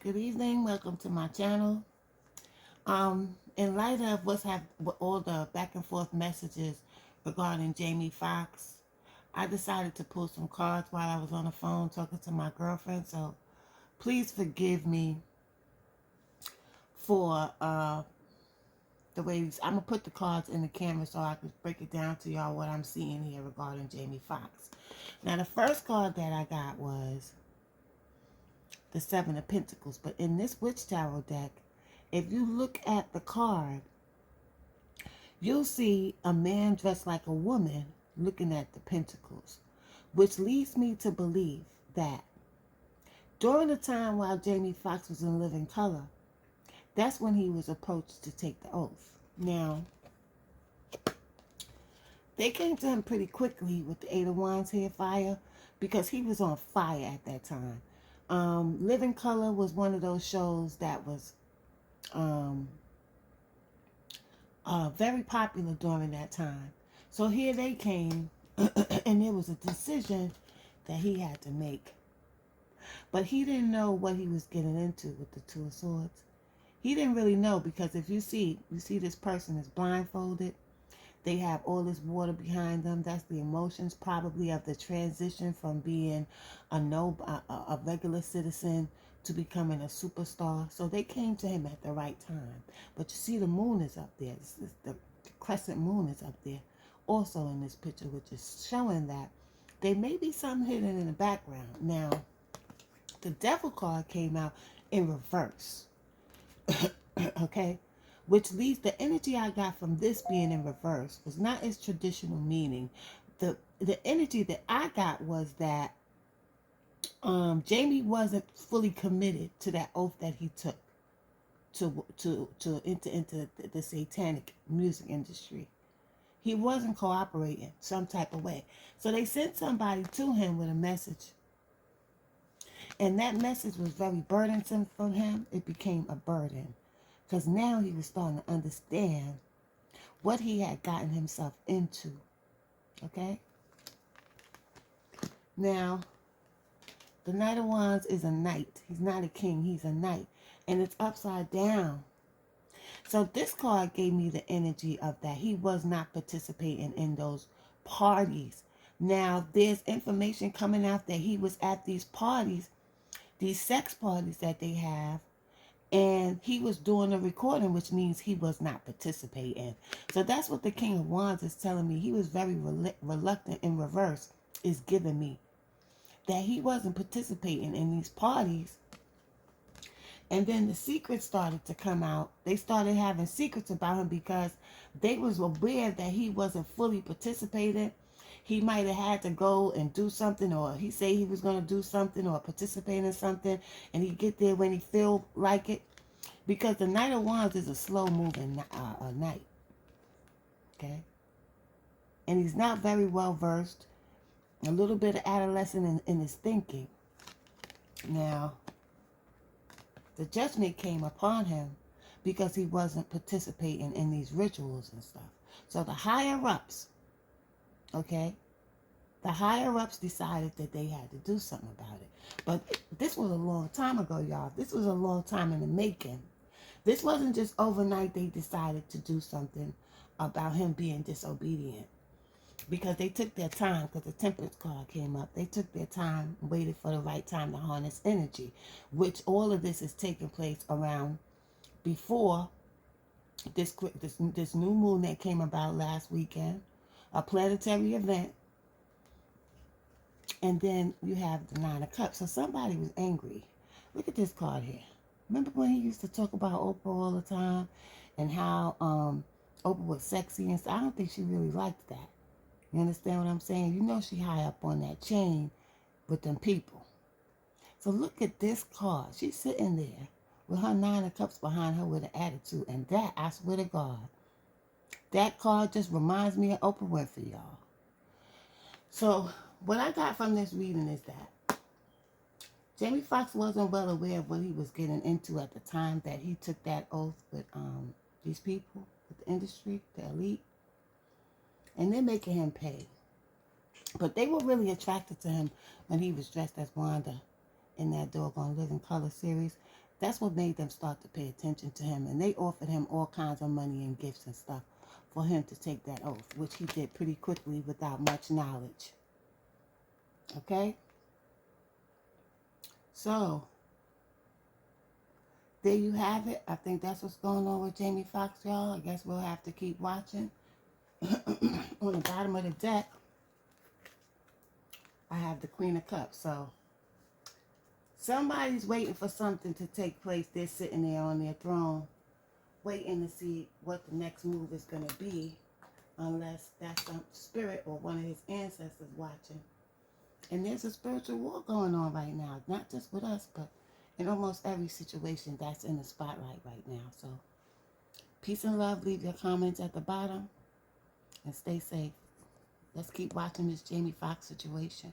Good evening. Welcome to my channel. In light of with all the back and forth messages regarding Jamie Foxx, I decided to pull some cards while I was on the phone talking to my girlfriend. So please forgive me for the way I'm gonna put the cards in the camera so I can break it down to y'all what I'm seeing here regarding Jamie Foxx. Now the first card that I got was the Seven of Pentacles, but in this Witch Tarot deck, if you look at the card, you'll see a man dressed like a woman looking at the pentacles, which leads me to believe that during the time while Jamie Foxx was in living color, that's when he was approached to take the oath. Now, they came to him pretty quickly with the Eight of Wands here, fire, because he was on fire at that time. Living Color was one of those shows that was um, very popular during that time. So here they came, and there was a decision that he had to make. But he didn't know what he was getting into with the Two of Swords. He didn't really know because if you see this person is blindfolded. They have all this water behind them. That's the emotions probably of the transition from being a regular citizen to becoming a superstar. So they came to him at the right time. But you see the moon is up there. The crescent moon is up there also in this picture, which is showing that there may be something hidden in the background. Now, the devil card came out in reverse. Okay? Which leads the energy I got from this being in reverse was not its traditional meaning. The energy that I got was that Jamie wasn't fully committed to that oath that he took to enter into the satanic music industry. He wasn't cooperating some type of way. So they sent somebody to him with a message. And that message was very burdensome for him. It became a burden. Because now he was starting to understand what he had gotten himself into. Okay? Now, the Knight of Wands is a knight. He's not a king. He's a knight. And it's upside down. So this card gave me the energy of that. He was not participating in those parties. Now, there's information coming out that he was at these parties, these sex parties that they have, and he was doing a recording, which means he was not participating. So that's what the King of Wands is telling me. He was very reluctant in reverse, is giving me that he wasn't participating in these parties. And then the secrets started to come out. They started having secrets about him because they was aware that he wasn't fully participating. He might have had to go and do something, or he say he was going to do something or participate in something, and he get there when he feel like it. Because the Knight of Wands is a slow-moving knight. Okay? And he's not very well-versed. A little bit of adolescent in his thinking. Now, the judgment came upon him because he wasn't participating in these rituals and stuff. So the higher-ups, okay, the higher-ups decided that they had to do something about it. But this was a long time ago, y'all. This was a long time in the making. This wasn't just overnight they decided to do something about him being disobedient. Because they took their time, because the Temperance card came up. They took their time and waited for the right time to harness energy. Which all of this is taking place around before this new moon that came about last weekend. A planetary event. And then you have the Nine of Cups. So somebody was angry. Look at this card here. Remember when he used to talk about Oprah all the time? And how Oprah was sexy and stuff? I don't think she really liked that. You understand what I'm saying? You know she high up on that chain with them people. So look at this card. She's sitting there with her Nine of Cups behind her with an attitude. And that, I swear to God, that card just reminds me of Oprah Winfrey, y'all. So what I got from this reading is that Jamie Foxx wasn't well aware of what he was getting into at the time that he took that oath with these people, with the industry, the elite. And they're making him pay. But they were really attracted to him when he was dressed as Wanda in that doggone Living Color series. That's what made them start to pay attention to him. And they offered him all kinds of money and gifts and stuff for him to take that oath, which he did pretty quickly without much knowledge. Okay? So, there you have it. I think that's what's going on with Jamie Foxx, y'all. I guess we'll have to keep watching. On the bottom of the deck, I have the Queen of Cups. So, somebody's waiting for something to take place. They're sitting there on their throne, waiting to see what the next move is going to be, unless that's some spirit or one of his ancestors watching. And there's a spiritual war going on right now, not just with us, but in almost every situation that's in the spotlight right now. So, peace and love. Leave your comments at the bottom and stay safe. Let's keep watching this Jamie Foxx situation.